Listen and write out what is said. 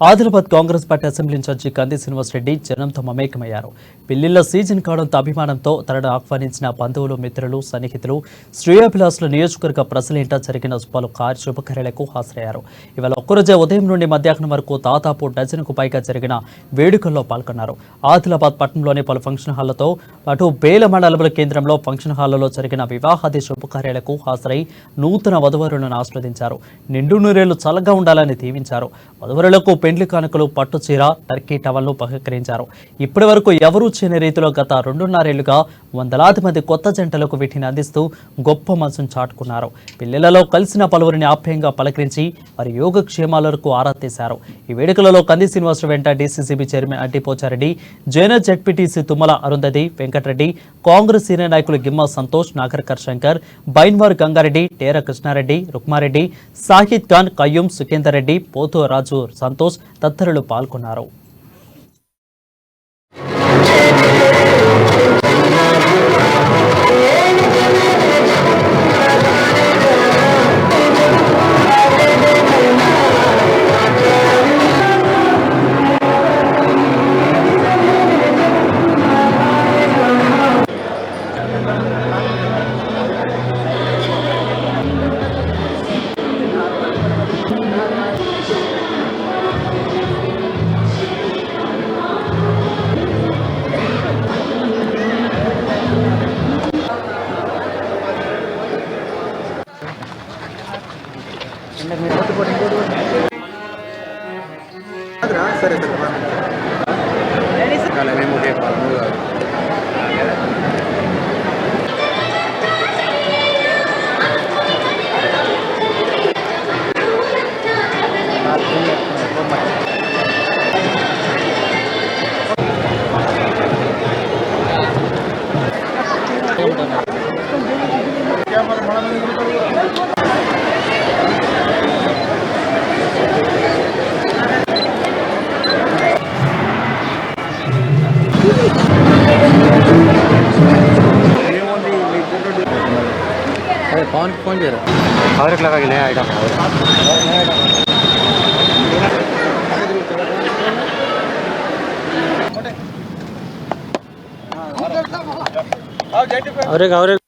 Adilabad Congress party assembly incharge Kandi Srinivasa Reddy జనంతో మమేకమయ్యారు. పెళ్లిళ్ల season కావడంతో అభిమానంతో తనను ఆహ్వానించిన బంధువులు, మిత్రులు, సన్నిహితులు, శ్రేయోభిలాషుల నియోజకవర్గ ప్రజలేంటా జరిగిన పలు శుభకార్యాలకు హాజరయ్యారు. ఇవాళ ఒక్కరోజే ఉదయం నుండి మధ్యాహ్నం వరకు దాదాపు డజన్కు పైగా జరిగిన వేడుకల్లో పాల్గొన్నారు. ఆదిలాబాద్ పట్టణంలోని పలు ఫంక్షన్ హాళ్లతో పాటు బేల మండల కేంద్రంలో ఫంక్షన్ హాళ్లలో జరిగిన వివాహాది శుభకార్యాలకు హాజరై నూతన వధువరులను ఆస్వాదించారు. నిండు నూరేళ్లు చల్లగా ఉండాలని దీవించారు. వధువరులకు పెండ్లి కానుకలు, పట్టు చీర, టర్కీ టవల్ను బహుకరించారు. ఇప్పటి వరకు ఎవరూ చేయని రీతిలో గత 2.5 ఏళ్లుగా వందలాది మంది కొత్త జంటలకు వీటిని అందిస్తూ గొప్ప మనసును చాటుకున్నారు. పెళ్లిళ్లలో కలిసిన పలువురిని ఆప్యాయంగా పలకరించి వారి యోగక్షేమాలకు ఆరా తీశారు. ఈ వేడుకలలో కంది శ్రీనివాసరావు వెంట DCCB chairman Addi Pochareddy, JNS ZPTC Tummala Arundhati Venkatareddy, Congress senior నాయకులు గిమ్మ సంతోష్, నాగర్కర్ శంకర్, బైన్వార్ గంగారెడ్డి, టేర కృష్ణారెడ్డి, రుక్మారెడ్డి, సాహిద్ ఖాన్, కయ్యూం సుఖేందర్ రెడ్డి, పోతు రాజు సంతోష్ తదితరులు పాల్గొన్నారు. సరే మేము कौन कौन दे रहा है और एक लगा के नया आइटम और एक